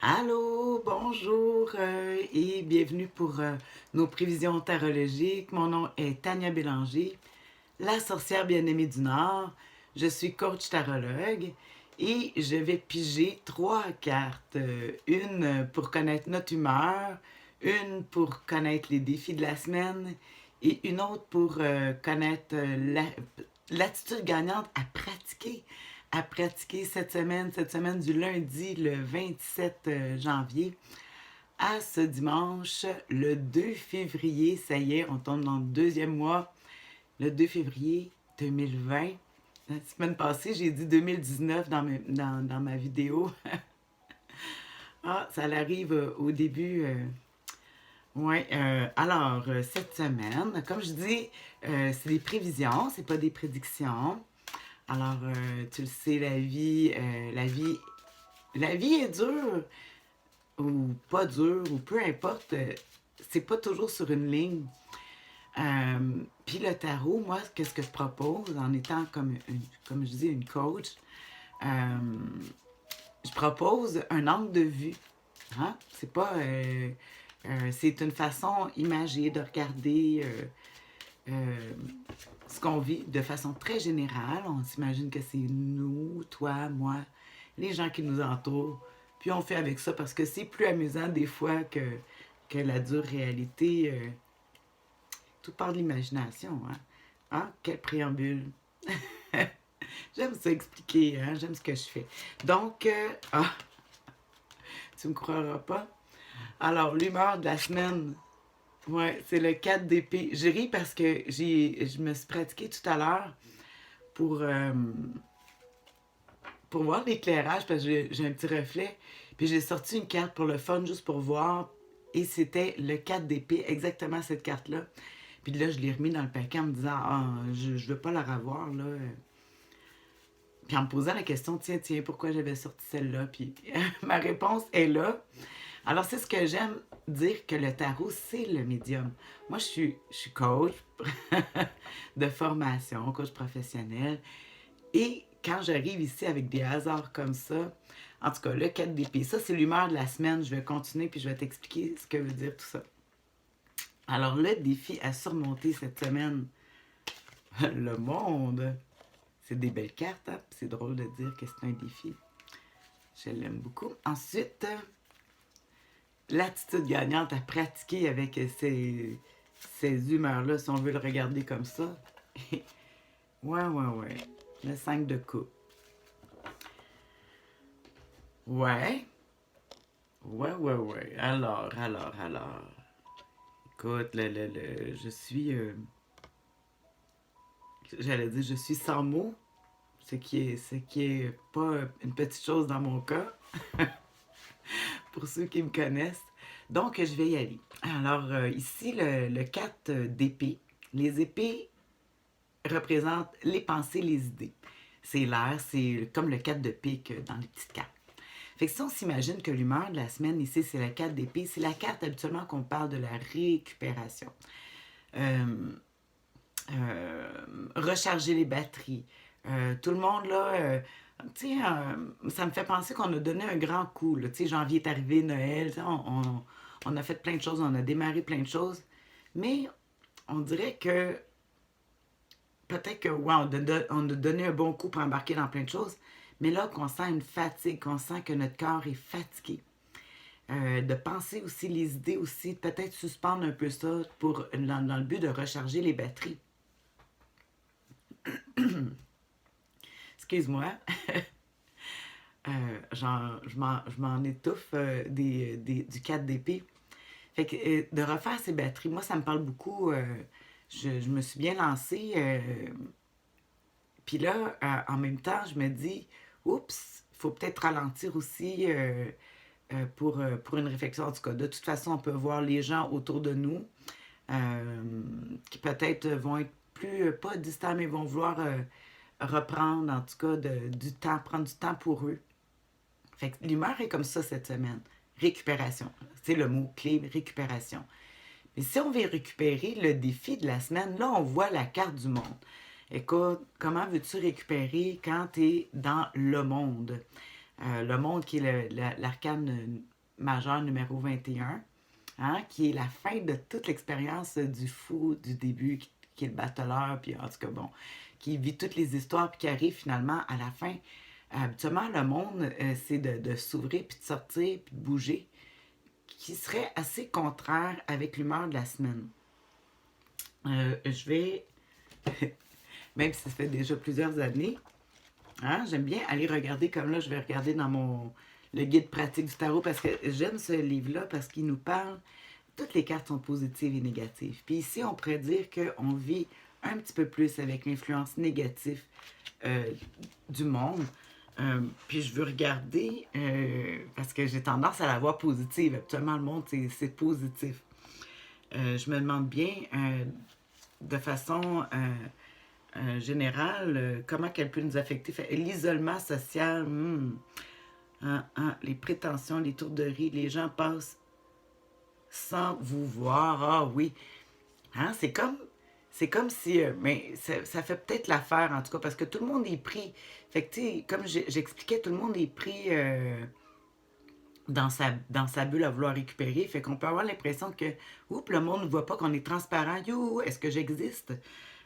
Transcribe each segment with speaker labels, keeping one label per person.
Speaker 1: Allô, bonjour et bienvenue pour nos prévisions tarologiques. Mon nom est Tania Bélanger, la sorcière bien-aimée du Nord. Je suis coach tarologue et je vais piger 3 cartes. Une pour connaître notre humeur, une pour connaître les défis de la semaine et une autre pour connaître l'attitude gagnante à pratiquer cette semaine du lundi le 27 janvier à ce dimanche le 2 février. Ça y est, on tombe dans le deuxième mois, le 2 février 2020. La semaine passée, j'ai dit 2019 dans ma vidéo. Ah, ça arrive au début. Ouais, alors, cette semaine, comme je dis, c'est des prévisions, c'est pas des prédictions. Alors, tu le sais, la vie est dure ou pas dure ou peu importe, c'est pas toujours sur une ligne. Puis le tarot, moi, qu'est-ce que je propose en étant comme je dis, une coach, euh, je propose un angle de vue. Hein? C'est pas, c'est une façon imagée de regarder euh, ce qu'on vit de façon très générale. On s'imagine que c'est nous, toi, moi, les gens qui nous entourent. Puis on fait avec ça parce que c'est plus amusant des fois que la dure réalité. Tout part de l'imagination. Hein? Ah, quel préambule. J'aime ça expliquer, hein? J'aime ce que je fais. Donc, tu me croiras pas? Alors, l'humeur de la semaine, ouais, c'est le 4 d'épée. Je ris parce que je me suis pratiquée tout à l'heure pour, euh, pour voir l'éclairage, parce que j'ai un petit reflet. Puis j'ai sorti une carte pour le fun, juste pour voir. Et c'était le 4 d'épée, exactement cette carte-là. Puis là, je l'ai remis dans le paquet en me disant, ah, je ne veux pas la revoir, là. Puis en me posant la question, tiens, pourquoi j'avais sorti celle-là? Puis ma réponse est là. Alors, c'est ce que j'aime dire que le tarot, c'est le médium. Moi, je suis coach de formation, coach professionnel. Et quand j'arrive ici avec des hasards comme ça, en tout cas, le 4 d'épée, ça, c'est l'humeur de la semaine. Je vais continuer puis je vais t'expliquer ce que veut dire tout ça. Alors, le défi à surmonter cette semaine, le monde. C'est des belles cartes, hein? C'est drôle de dire que c'est un défi. Je l'aime beaucoup. Ensuite, l'attitude gagnante à pratiquer avec ces humeurs-là, si on veut le regarder comme ça. Ouais. Le 5 de coupe. Ouais. Ouais. Alors. Écoute, je suis... j'allais dire, je suis sans mots, ce qui est pas une petite chose dans mon cas, pour ceux qui me connaissent. Donc, je vais y aller. Alors, ici, le 4 d'épée. Les épées représentent les pensées, les idées. C'est l'air, c'est comme le 4 de pique dans les petites cartes. Fait que si on s'imagine que l'humeur de la semaine, ici, c'est la 4 d'épée, c'est la carte habituellement qu'on parle de la récupération. Euh, recharger les batteries. Tout le monde, là, tu sais, ça me fait penser qu'on a donné un grand coup. Tu sais, janvier est arrivé, Noël, on a fait plein de choses, on a démarré plein de choses. Mais on dirait que peut-être que, ouais, on a donné un bon coup pour embarquer dans plein de choses. Mais là, qu'on sent une fatigue, qu'on sent que notre corps est fatigué. De penser aussi les idées aussi, peut-être suspendre un peu ça dans le but de recharger les batteries. Excuse-moi. Je m'en étouffe du 4 d'épée. Fait que de refaire ces batteries, moi, ça me parle beaucoup. Je me suis bien lancée. Puis là, en même temps, je me dis, oups, il faut peut-être ralentir aussi pour une réflexion. En tout cas, de toute façon, on peut voir les gens autour de nous qui peut-être vont être plus, pas distants, mais vont vouloir reprendre, en tout cas, du temps, prendre du temps pour eux. Fait que l'humeur est comme ça cette semaine. Récupération. C'est le mot clé, récupération. Mais si on veut récupérer le défi de la semaine, là, on voit la carte du monde. Écoute, comment veux-tu récupérer quand tu es dans le monde? Le monde qui est l'arcane majeur numéro 21, hein, qui est la fin de toute l'expérience du fou du début, qui est le battleur, puis en tout cas, bon, qui vit toutes les histoires, puis qui arrive finalement à la fin. Habituellement, le monde, c'est de s'ouvrir, puis de sortir, puis de bouger, qui serait assez contraire avec l'humeur de la semaine. Je vais, même si ça fait déjà plusieurs années, hein, j'aime bien aller regarder, comme là, je vais regarder dans le guide pratique du tarot, parce que j'aime ce livre-là, parce qu'il nous parle, toutes les cartes sont positives et négatives. Puis ici, on pourrait dire qu'on vit un petit peu plus avec l'influence négative du monde. Puis je veux regarder, parce que j'ai tendance à la voir positive. Actuellement, le monde, c'est positif. Je me demande bien, de façon générale, comment qu'elle peut nous affecter. L'isolement social, les prétentions, les tourderies, les gens passent sans vous voir. Ah oui, hein, c'est comme si, mais ça fait peut-être l'affaire en tout cas, parce que tout le monde est pris. Fait que, tu sais, comme j'expliquais, tout le monde est pris dans sa bulle à vouloir récupérer. Fait qu'on peut avoir l'impression que, oups, le monde ne voit pas qu'on est transparent. Yo, est-ce que j'existe?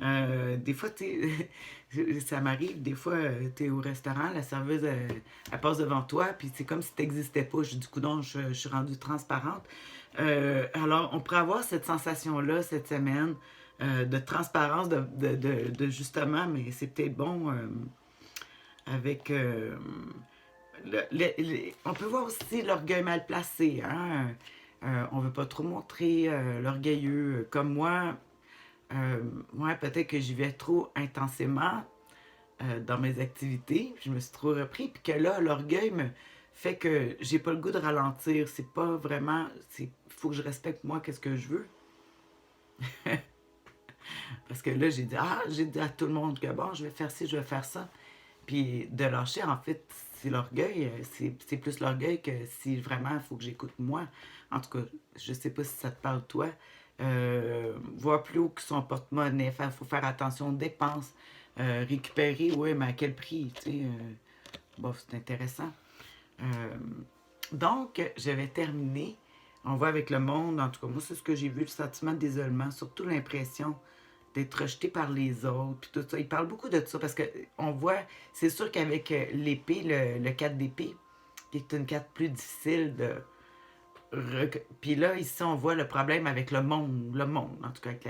Speaker 1: Des fois, ça m'arrive, des fois, tu es au restaurant, la serveuse, elle passe devant toi, puis c'est comme si tu n'existais pas. Du coup, donc, je suis rendue transparente. Alors, on pourrait avoir cette sensation-là cette semaine de transparence, de justement, mais c'est peut-être bon avec... on peut voir aussi l'orgueil mal placé. Hein? On ne veut pas trop montrer l'orgueilleux. Comme moi, peut-être que j'y vais trop intensément dans mes activités. Je me suis trop repris. Puis que là, l'orgueil me fait que j'ai pas le goût de ralentir. C'est pas vraiment... Il faut que je respecte moi, qu'est-ce que je veux. Parce que là, j'ai dit à tout le monde que bon, je vais faire ci, je vais faire ça. Puis de lâcher, en fait, c'est l'orgueil. C'est plus l'orgueil que si vraiment il faut que j'écoute moi. En tout cas, je sais pas si ça te parle toi. Voir plus haut que son porte-monnaie. Il faut faire attention aux dépenses. Récupérer, oui, mais à quel prix? Tu sais, bon, c'est intéressant. Euh, donc, je vais terminer. On voit avec le monde, en tout cas, moi, c'est ce que j'ai vu, le sentiment d'isolement, surtout l'impression d'être rejeté par les autres, puis tout ça. Il parle beaucoup de ça, parce que on voit, c'est sûr qu'avec l'épée, le 4 d'épée, qui est une carte plus difficile de... Puis là, ici, on voit le problème avec le monde, en tout cas, avec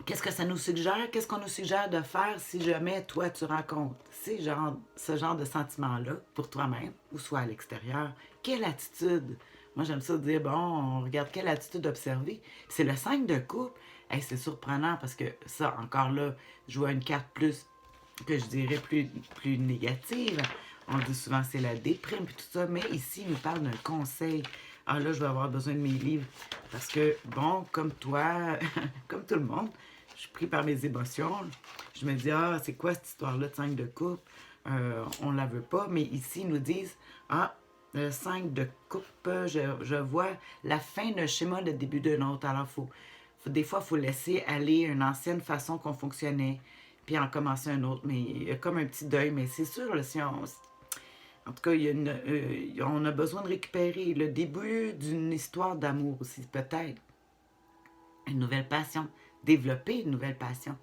Speaker 1: qu'est-ce que ça nous suggère? Qu'est-ce qu'on nous suggère de faire si jamais toi, tu rencontres ce genre de sentiment-là pour toi-même, ou soit à l'extérieur? Quelle attitude? Moi, j'aime ça dire, bon, on regarde quelle attitude observer. C'est le 5 de coupe. Hey, c'est surprenant parce que ça, encore là, je vois une carte plus, que je dirais plus négative. On dit souvent c'est la déprime et tout ça, mais ici, il nous parle d'un conseil. Ah là, je vais avoir besoin de mes livres parce que, bon, comme toi, comme tout le monde, je suis pris par mes émotions. Je me dis, ah, c'est quoi cette histoire-là de 5 de coupe? On ne la veut pas, mais ici, ils nous disent, ah, le 5 de coupe, je vois la fin d'un schéma, le début d'un autre. Alors, des fois, il faut laisser aller une ancienne façon qu'on fonctionnait, puis en commencer un autre. Mais il y a comme un petit deuil, mais c'est sûr, là, si on... En tout cas, on a besoin de récupérer le début d'une histoire d'amour aussi, peut-être. Une nouvelle passion. Développer une nouvelle passion.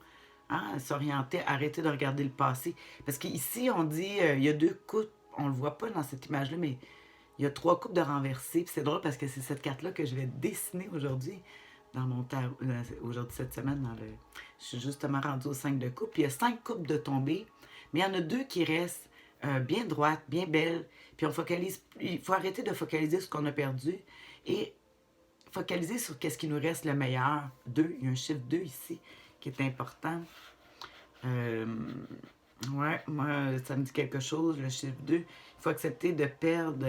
Speaker 1: Hein? S'orienter, arrêter de regarder le passé. Parce qu'ici, on dit, il y a 2 coupes, on le voit pas dans cette image-là, mais il y a 3 coupes de renversés. Puis c'est drôle parce que c'est cette carte-là que je vais dessiner aujourd'hui, dans mon tarot, aujourd'hui, cette semaine. Je suis justement rendue au 5 de coupe. Puis il y a 5 coupes de tombées, mais il y en a 2 qui restent bien droites, bien belles. Puis il faut arrêter de focaliser sur ce qu'on a perdu et focaliser sur qu'est-ce qui nous reste le meilleur. 2, il y a un chiffre 2 ici qui est important. Ouais, moi, ça me dit quelque chose, le chiffre 2. Il faut accepter de perdre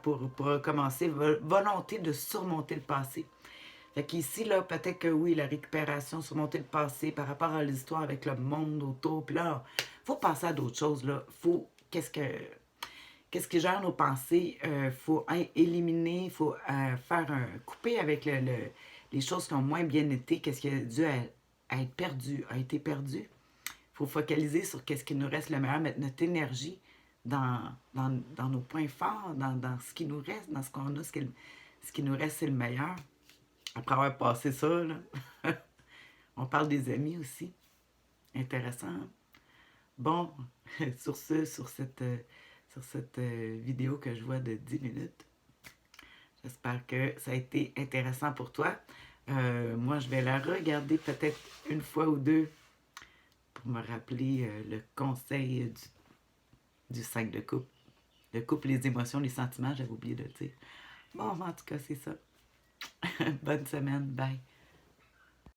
Speaker 1: pour recommencer. Volonté de surmonter le passé. Fait qu'ici, là, peut-être que oui, la récupération, surmonter le passé par rapport à l'histoire avec le monde autour. Puis là, il faut penser à d'autres choses, là. Faut, qu'est-ce qui gère nos pensées? Faut éliminer, il faut faire couper avec les choses qui ont moins bien été, qu'est-ce qui a dû être perdu, a été perdu. Il faut focaliser sur qu'est-ce qui nous reste le meilleur, mettre notre énergie dans nos points forts, dans ce qui nous reste, dans ce qu'on a, ce qui nous reste, c'est le meilleur. Après avoir passé ça, là, on parle des amis aussi. Intéressant. Bon, sur cette vidéo que je vois de 10 minutes, j'espère que ça a été intéressant pour toi. Moi, je vais la regarder peut-être une fois ou deux pour me rappeler le conseil du 5 de couple. Le couple, les émotions, les sentiments, j'avais oublié de le dire. Bon, en tout cas, c'est ça. Bonne semaine. Bye.